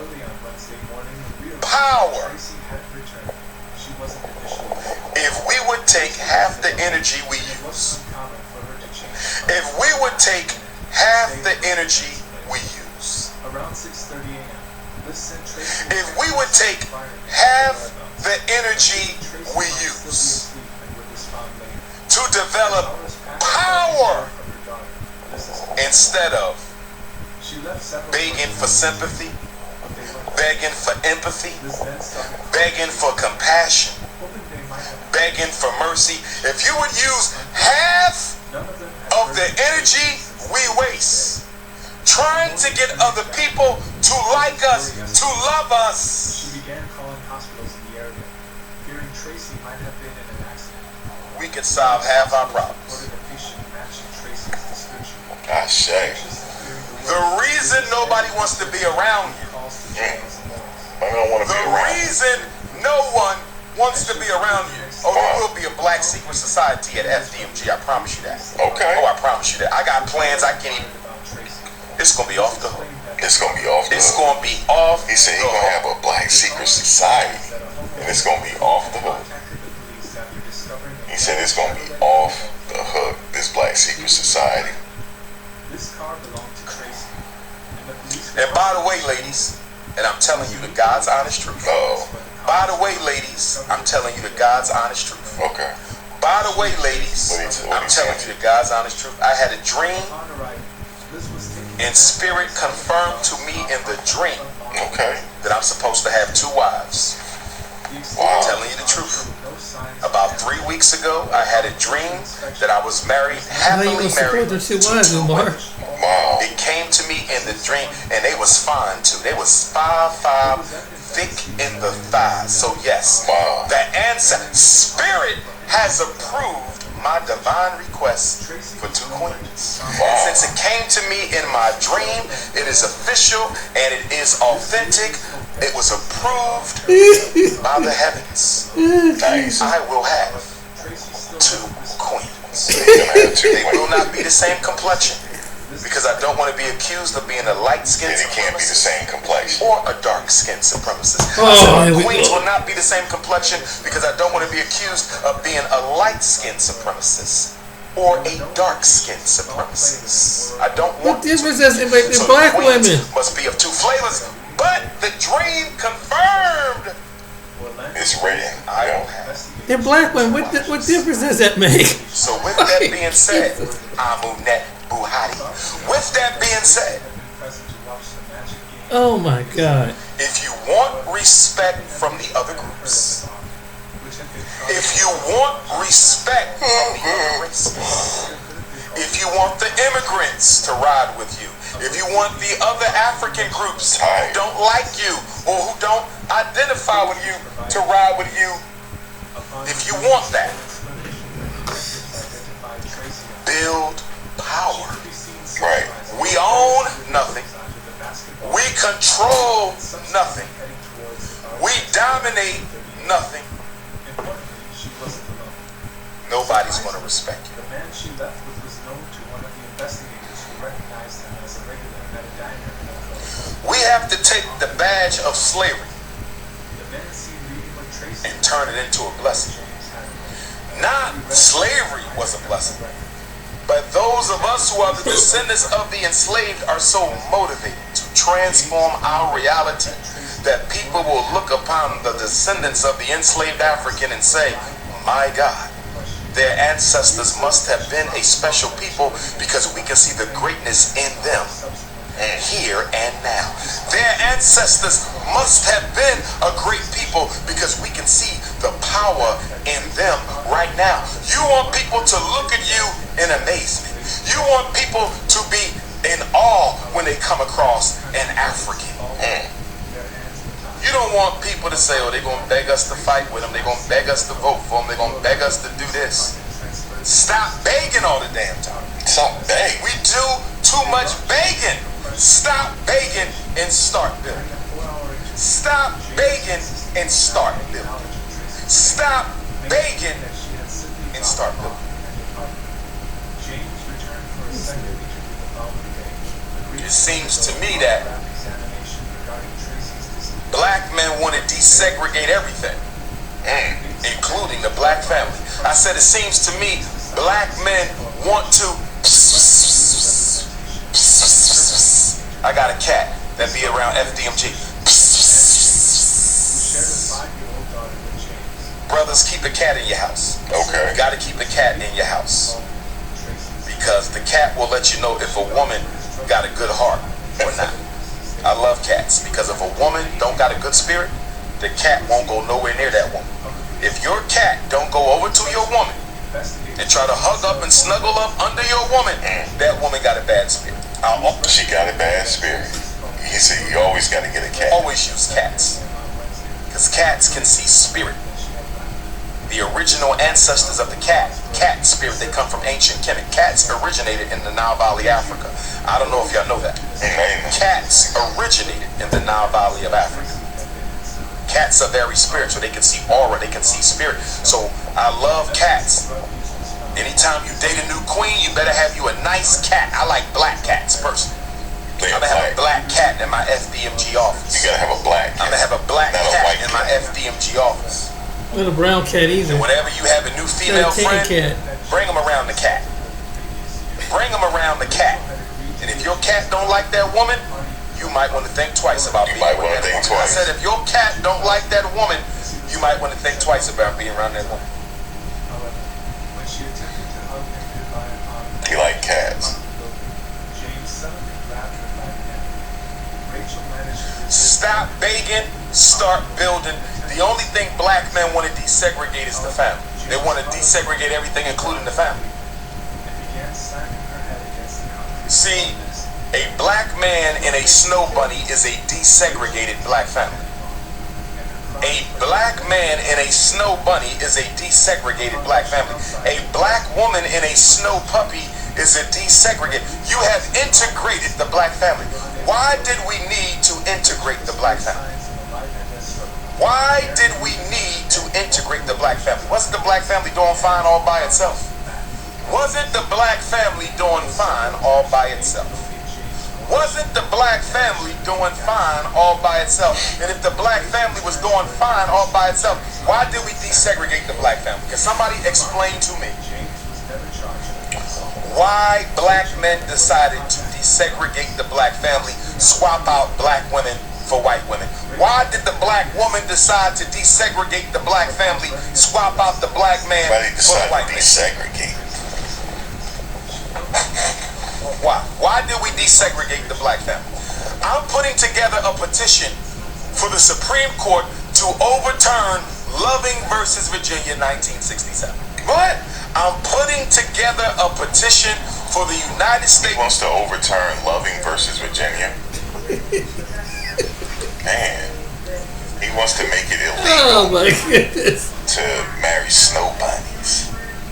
Power. If we would take half the energy we use, if we would take half the energy we use, if we would take half the energy we use to develop power instead of begging for sympathy, begging for empathy, begging for compassion, begging for mercy, if you would use half of the energy we waste trying to get other people to like us, to love us, we could solve half our problems. Gosh, the reason nobody wants to be around you, the reason no one wants to be around you, there will be a black secret society at FDMG, I promise you that. Okay. Oh, I promise you that. I got plans, I can't even. It's gonna be off the hook. It's gonna be off the hook. It's gonna be off. He said he's gonna have a black secret society, and it's gonna be off the hook. He said it's gonna be off the hook. This black secret society. And by the way, ladies, and I'm telling you the God's honest truth. By the way, ladies, I'm telling you the God's honest truth. Okay. By the way, ladies, I'm telling you the God's honest truth. I had a dream, and Spirit confirmed to me in the dream that I'm supposed to have 2 wives. I'm telling you the truth. About 3 weeks ago, I had a dream that I was married, happily married to 2 women. It came to me in the dream, and they was fine too. They was 5'5", thick in the thighs. So yes, the answer, Spirit has approved my divine request for 2 queens. And since it came to me in my dream, it is official and it is authentic. It was approved by the heavens. I will have 2 queens. They will not be the same complexion, because I don't want to be accused of being a light-skinned supremacist. It can't be the same complexion. Or a dark-skinned supremacist. Queens will not be the same complexion, because I don't want to be accused of being a light-skinned supremacist or a dark-skinned supremacist. I don't want. What difference does it make in black women? Must be of 2 flavors. But the dream confirmed. It's written. I don't have. They're black women. What difference does that make? So with that being said, Amunet Buhari. With that being said, oh my God. If you want respect from the other groups, if you want respect from the other races, if you want the immigrants to ride with you, if you want the other African groups who don't like you or who don't identify with you to ride with you, if you want that, build power. Right. We own nothing. We control nothing. We dominate nothing. Nobody's going to respect you. The man she left with was known to one of the investigators who recognized him as a regular at a diner. We have to take the badge of slavery The man seen reading with Tracy and turn it into a blessing. Not slavery was a blessing, but those of us who are the descendants of the enslaved are so motivated to transform our reality that people will look upon the descendants of the enslaved African and say, my God, their ancestors must have been a special people because we can see the greatness in them here and now. Their ancestors must have been a great people because we can see the power in them right now. You want people to look at you in amazement. You want people to be in awe when they come across an African. You don't want people to say, oh, they're going to beg us to fight with them. They're going to beg us to vote for them. They're going to beg us to do this. Stop begging all the damn time. Stop begging. We do too much begging. Stop begging and start building. Stop begging and start building. Stop begging and start building. It seems to me that black men want to desegregate everything, including the black family. I said it seems to me black men want to. I got a cat that be around FDMG. Brothers, keep a cat in your house. Okay. You got to keep a cat in your house because the cat will let you know if a woman got a good heart or not. I love cats because if a woman don't got a good spirit, the cat won't go nowhere near that woman. If your cat don't go over to your woman and try to hug up and snuggle up under your woman, that woman got a bad spirit. She got a bad spirit. He said you always got to get a cat. Always use cats because cats can see spirit. The original ancestors of the cat spirit, they come from ancient Kemet. Cats originated in the Nile Valley, Africa. I don't know if y'all know that. Cats originated in the Nile Valley of Africa. Cats are very spiritual. They can see aura, they can see spirit. So I love cats. Anytime you date a new queen, you better have you a nice cat. I like black cats personally. I'm gonna have a black cat in my FDMG office. You gotta have a black cat. I'm gonna have a black cat in my FDMG office. Not a brown cat either. And whenever you have a new female friend, bring them around the cat. Bring them around the cat. And if your cat don't like that woman, you might want to think twice about being around that woman. I said if your cat don't like that woman, you might want to think twice about being around that woman. He like cats. Stop begging, start building. The only thing black men want to desegregate is the family. They want to desegregate everything, including the family. See, a black man in a snow bunny is a desegregated black family. A black man in a snow bunny is a desegregated black family. A black woman in a snow puppy is a desegregated. You have integrated the black family. Why did we need to integrate the black family? Why did we need to integrate the black family? Wasn't the black family doing fine all by itself? Wasn't the black family doing fine all by itself? Wasn't the black family doing fine all by itself? And if the black family was doing fine all by itself, why did we desegregate the black family? Can somebody explain to me why black men decided to desegregate the black family, swap out black women for white women? Why did the black woman decide to desegregate the black family, swap out the black man for the white man? Desegregate. Why? Why did we desegregate the black family? I'm putting together a petition for the Supreme Court to overturn Loving versus Virginia 1967. What? I'm putting together a petition for the United States. He wants to overturn Loving versus Virginia. Man, he wants to make it illegal. Oh my goodness. To marry snow bunnies.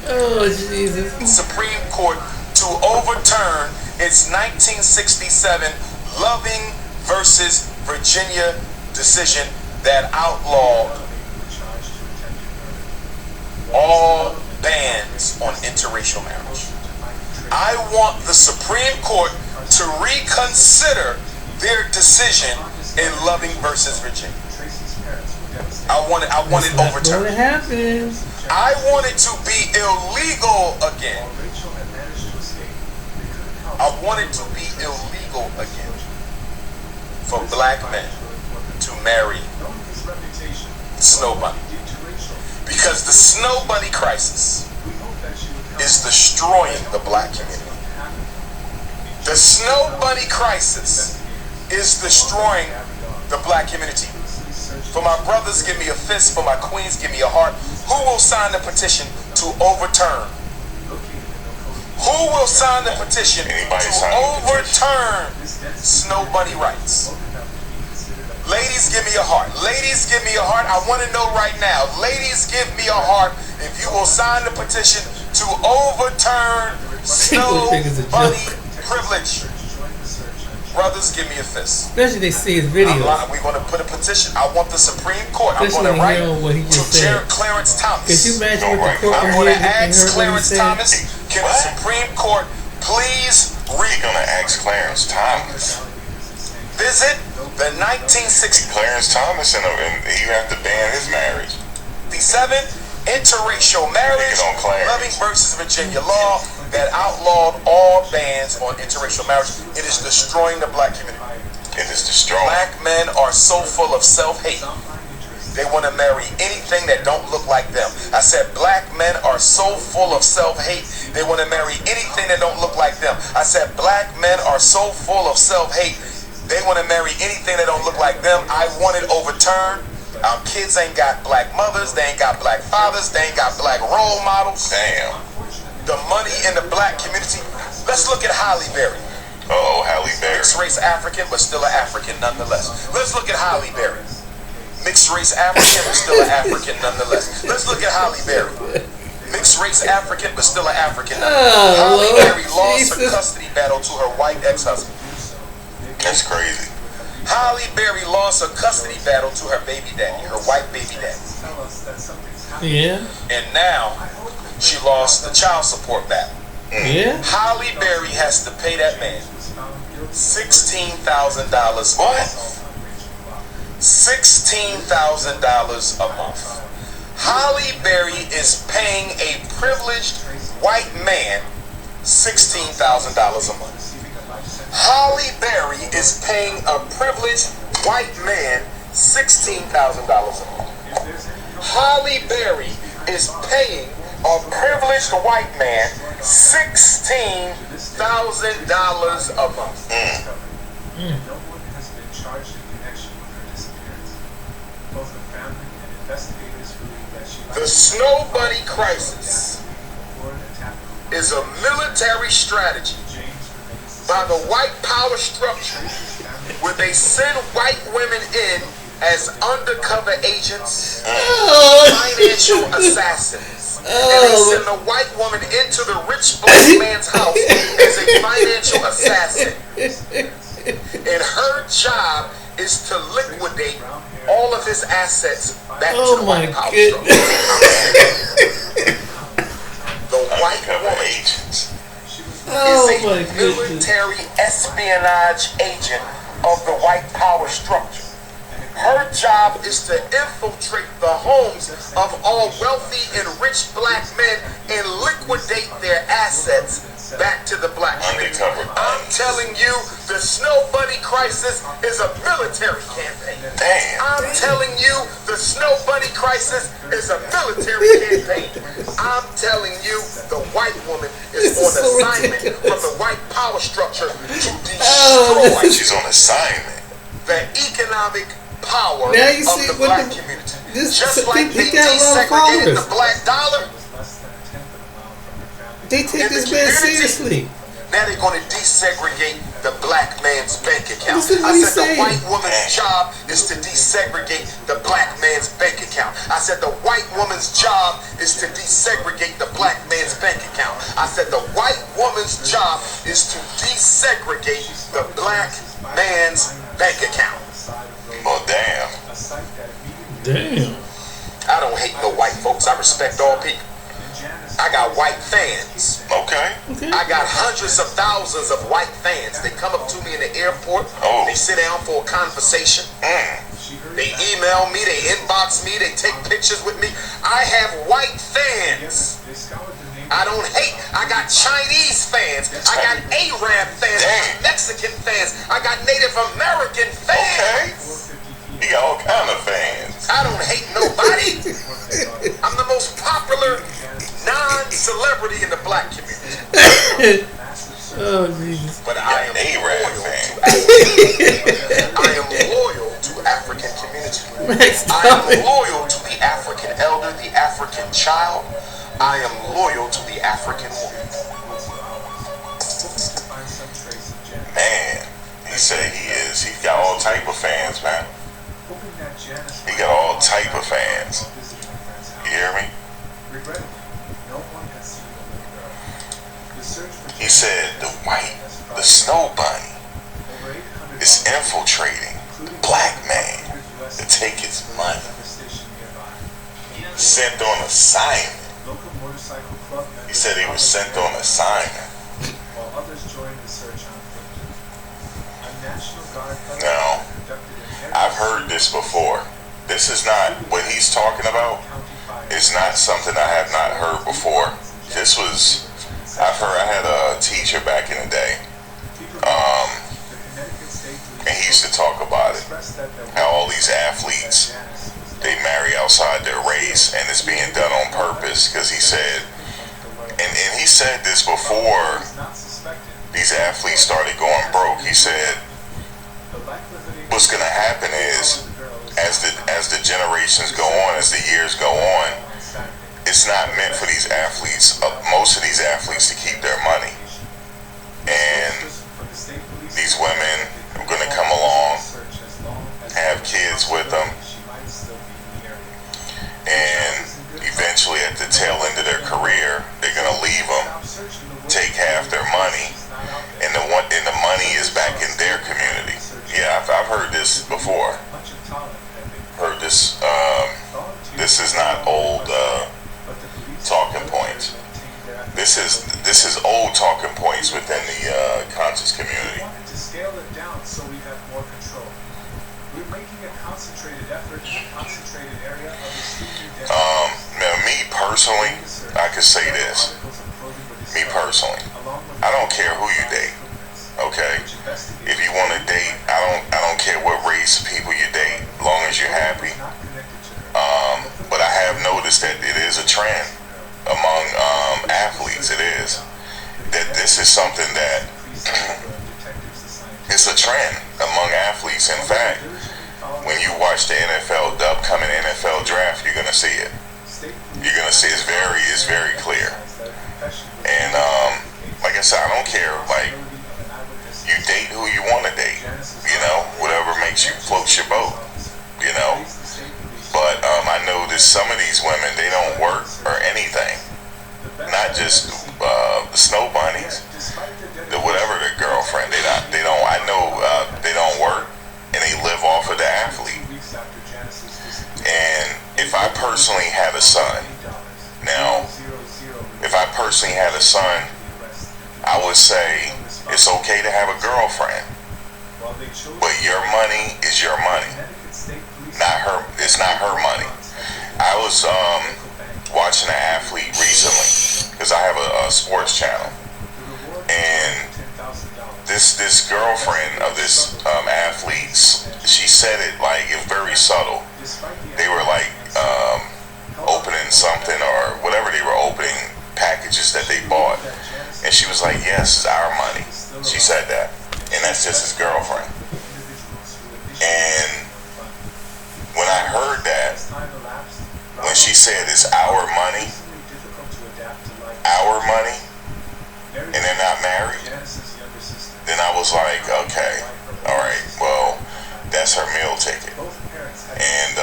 Oh Jesus. Supreme Court to overturn its 1967 Loving versus Virginia decision that outlawed all bans on interracial marriage. I want the Supreme Court to reconsider their decision in Loving versus Virginia. I want it overturned. What happened? I want it to be illegal again. I want it to be illegal again for black men to marry snow bunny. Because the snow bunny crisis is destroying the black community. The snow bunny crisis is destroying the black community. For my brothers, give me a fist. For my queens, give me a heart. Who will sign the petition to overturn? Who will sign the petition to overturn snow bunny rights? Ladies, give me a heart. Ladies, give me a heart. I want to know right now. Ladies, give me a heart if you will sign the petition to overturn snow bunny privilege. Brothers, give me a fist. Especially they see his video. We're going to put a petition. I want the Supreme Court. I'm going to write to Clarence Thomas. Could you imagine what the court I'm going to ask Clarence Thomas, can the Supreme Court please We're going to ask Clarence Thomas. Visit the 1960 Clarence Thomas, and you have to ban his marriage. 67 interracial marriage, Loving versus Virginia law that outlawed all bans on interracial marriage. It is destroying the black community. It is destroying. Black men are so full of self-hate. They want to marry anything that don't look like them. I said black men are so full of self-hate. They want to marry anything that don't look like them. I said black men are so full of self-hate. They want to marry anything that don't look like them. I want it overturned. Our kids ain't got black mothers. They ain't got black fathers. They ain't got black role models. Damn. The money in the black community. Let's look at Halle Berry. Halle Berry. Mixed race African, but still an African nonetheless. Let's look at Halle Berry. Mixed race African, but still an African nonetheless. Let's look at Halle Berry. Mixed race African, but still an African nonetheless. Halle Berry lost her custody battle to her white ex-husband. That's crazy. Halle Berry lost her custody battle to her baby daddy, her white baby daddy. Yeah. And now she lost the child support battle. Yeah. Halle Berry has to pay that man $16,000 a month. $16,000 a month. Halle Berry is paying a privileged white man $16,000 a month. Halle Berry is paying a privileged white man $16,000 a month. Halle Berry is paying a privileged white man $16,000 a month. No one has been charged in connection with her disappearance. Both the family and investigators believe that she The Snow Bunny crisis is a military strategy by the white power structure where they send white women in as undercover agents, financial assassins. And they send a white woman into the rich black man's house as a financial assassin. And her job is to liquidate all of his assets back to the white power structure. The white woman is a military espionage agent of the white power structure. Her job is to infiltrate the homes of all wealthy and rich black men and liquidate their assets back to the black community. I'm telling you, the Snow Bunny crisis is a military campaign. I'm telling you, the Snow Bunny crisis is a military campaign. I'm telling you, the white woman is on assignment from the white power structure to destroy. She's on assignment. The economic power now you of see the black community. Just like they desegregated the black dollar, they take this man seriously. Now they're going to desegregate the black man's bank account. Listen to I what he's said the saying. white woman's job is to desegregate the black man's bank account. I said the white woman's job is to desegregate the black man's bank account. I said the white woman's job is to desegregate the black man's bank account. Well, damn. Damn. I don't hate no white folks. I respect all people. I got white fans. Okay. I got hundreds of thousands of white fans. They come up to me in the airport. Oh. They sit down for a conversation. They email me. They inbox me. They take pictures with me. I have white fans. I don't hate. I got Chinese fans. I got Arab fans. I got Mexican fans. I got Native American fans. Okay. You got all kind of fans. I don't hate nobody. I'm the most popular non-celebrity in the black community. Oh, Jesus. But I am Arab loyal fan. I am loyal to African community. I am loyal to the African elder, the African child. I am loyal to the African woman. Man, he said he is. He's got all type of fans, man. He got all type of fans. You hear me? He said the snow bunny is infiltrating black man to take his money. Sent on assignment. He said he was sent on assignment. Now, I've heard this before. This is not what he's talking about. It's not something I have not heard before. This was, I had a teacher back in the day, and he used to talk about it, how all these athletes, they marry outside their race, and it's being done on purpose, because he said, and he said this before these athletes started going broke. He said, what's going to happen is, as the generations go on, as the years go on, it's not meant for these athletes, most of these athletes, to keep their money. And these women are going to come along, have kids with them, and eventually at the tail end of their career, they're going to leave them, take half their money, and the money is back in their community. Yeah, I've heard this before. Heard this. This is not old talking points. This is old talking points within the conscious community. To scale it down so we have more control. We're making a concentrated effort in a concentrated area of extremely Now, me personally, I could say this. Me personally, I don't care who you date. Okay, if you want to date, I don't care what race of people you date, as long as you're happy. But I have noticed that it is a trend among athletes. It is that this is something that it's a trend among athletes. In fact, when you watch the NFL, the upcoming NFL draft, you're gonna see it. You're gonna see it's very clear. And like I said, I don't care. Like, you date who you want to date, you know, whatever makes you float your boat, you know. But I know that some of these women, they don't work or anything. Not just the snow bunnies, the whatever their girlfriend, they don't. I know they don't work, and they live off of the athlete. And if I personally had a son, now, if I personally had a son, I would say it's okay to have a girlfriend, but your money is your money, not her. It's not her money. I was watching an athlete recently, because I have a sports channel, and this girlfriend of this athlete, she said it like, it was very subtle. They were like opening something or whatever they were opening, packages that they bought, and she was like, yes, it's our money. She said that, and that's just his girlfriend. And when I heard that, when she said it's our money, and they're not married, was like, okay, all right, well, that's her meal ticket. And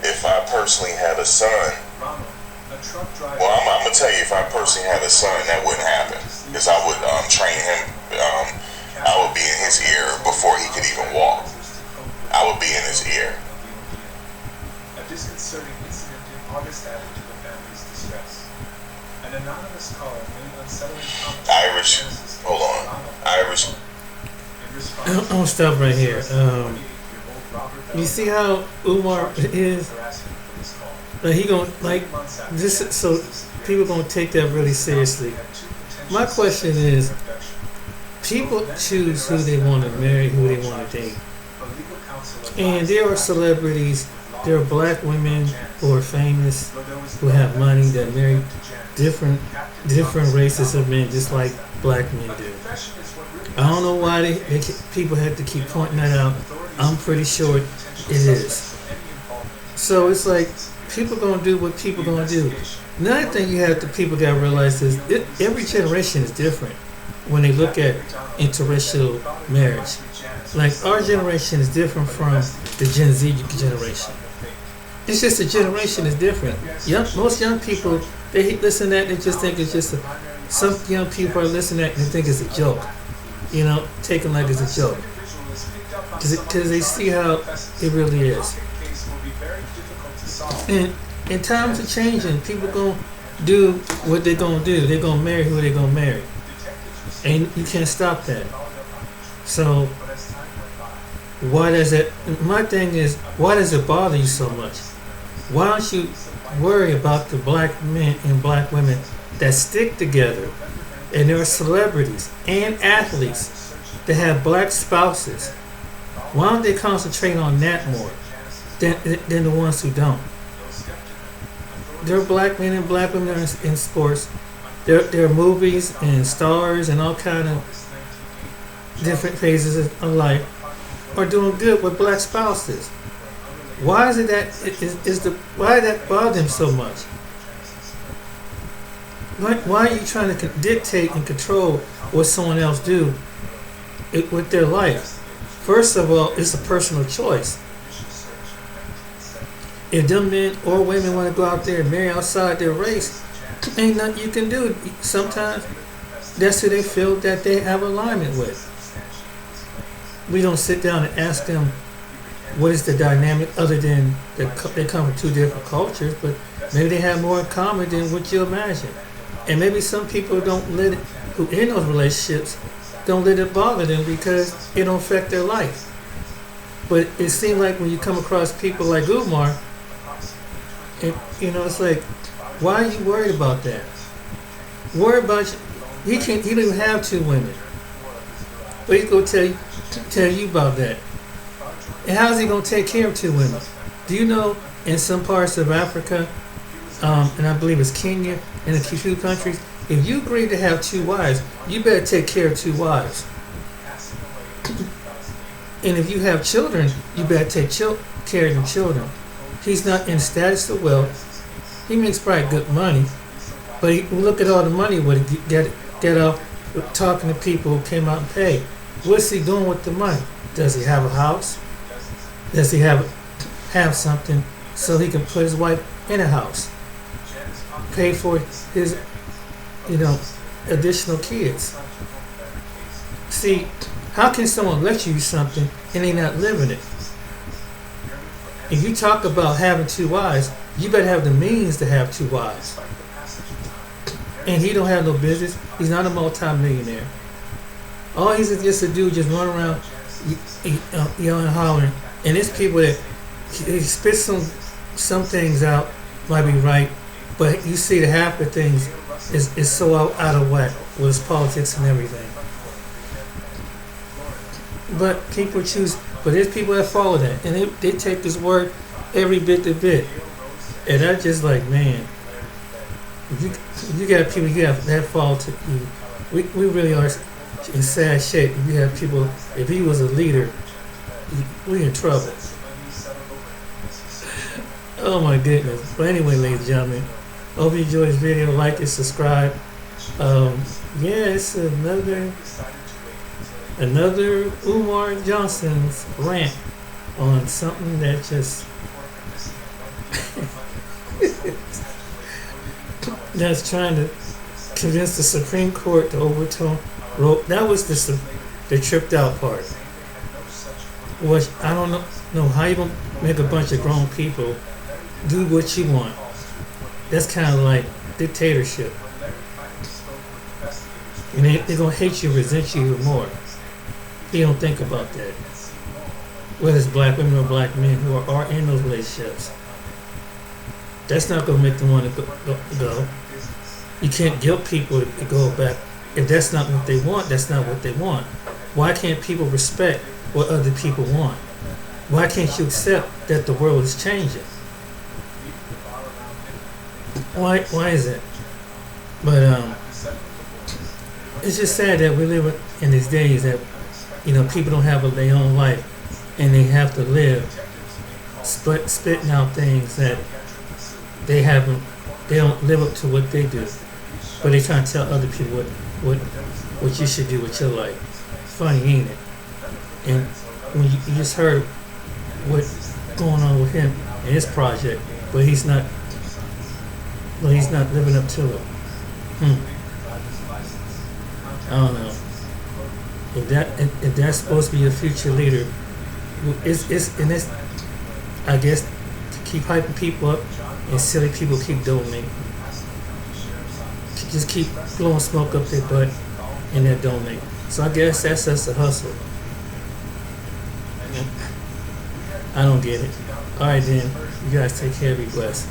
if I personally had a son, well, I'm gonna tell you, if I personally had a son, that wouldn't happen, because I would train him. I would be in his ear before he could even walk. I would be in his ear. A disconcerting incident in August added to the family's distress. An anonymous caller made unsettling comments. Irish, hold on, Irish. I'm gonna stop right here. You see how Umar is? Like he gonna like this, so people gonna take that really seriously. My question is, people choose who they want to marry, who they want to date, and there are celebrities. There are black women who are famous, who have money, that marry different races of men, just like black men do. I don't know why people have to keep pointing that out. I'm pretty sure it is. So it's like people gonna do what people gonna do. Another thing people gotta realize is every generation is different when they look at interracial marriage. Like our generation is different from the Gen Z generation. It's just the generation is different. Most young people, they listen to that, they just think it's just some young people are listening to that and they think it's a joke. You know, take it like it's a joke. Because they see how it really is. And times are changing. People gonna do what they're gonna do. They're gonna marry who they're gonna marry. And you can't stop that. So why does it, my thing is, why does it bother you so much? Why don't you worry about the black men and black women that stick together, and there are celebrities and athletes that have black spouses? Why don't they concentrate on that more than the ones who don't? There are black men and black women in sports. There are movies and stars and all kind of different phases of life are doing good with black spouses. Why is it why that bother them so much? Why are you trying to dictate and control what someone else do with their life? First of all, it's a personal choice. If them men or women want to go out there and marry outside their race, ain't nothing you can do. Sometimes that's who they feel that they have alignment with. We don't sit down and ask them what is the dynamic, other than they come from two different cultures, but maybe they have more in common than what you imagine. And maybe some people don't let it, who in those relationships, don't let it bother them because it don't affect their life. But it seems like when you come across people like Umar, it's like, why are you worried about that? Worry about he don't even have two women, but he's gonna tell you about that. And how's he gonna take care of two women? Do you know in some parts of Africa, and I believe it's Kenya and a few countries, if you agree to have two wives, you better take care of two wives. And if you have children, you better take care of them children. He's not in status of wealth. He makes probably good money, but look at all the money what he get off talking to people who came out and paid. What's he doing with the money? Does he have a house? Does he have something so he can put his wife in a house? Pay for his, additional kids. See, how can someone let you something and they not living it? If you talk about having two wives, you better have the means to have two wives. And he don't have no business. He's not a multi-millionaire. All he's just a dude just run around yelling and hollering. And it's people that he spits some things out might be right, but you see that half the things is so out of whack with his politics and everything. But people choose. But there's people that follow that, and they take this word every bit to bit. And I just like, man, if you got people that fall to you, we really are in sad shape. If you have people, if he was a leader, we in trouble. Oh my goodness. But anyway, ladies and gentlemen, hope you enjoyed this video. Like and subscribe. Yeah, it's another another Umar Johnson's rant on something that just that's trying to convince the Supreme Court to overturn Roe. That was the tripped out part. Which I don't know how you gonna make a bunch of grown people do what you want. That's kind of like dictatorship. And they're gonna hate you, resent you even more. You don't think about that. Whether it's black women or black men who are in those relationships, that's not gonna make them want to go. You can't guilt people to go back. If that's not what they want, that's not what they want. Why can't people respect what other people want? Why can't you accept that the world is changing? Why is it? But it's just sad that we live in these days that people don't have their own life and they have to live spitting out things that they don't live up to what they do, but they trying to tell other people what you should do with your life. Funny, ain't it? And when you just heard what's going on with him and his project, but he's not living up to it. I don't know. If that's supposed to be a future leader, it's I guess to keep hyping people up and silly people keep donating. Just keep blowing smoke up their butt and they're donating. So I guess that's just a hustle. I don't get it. Alright then, you guys take care, be blessed.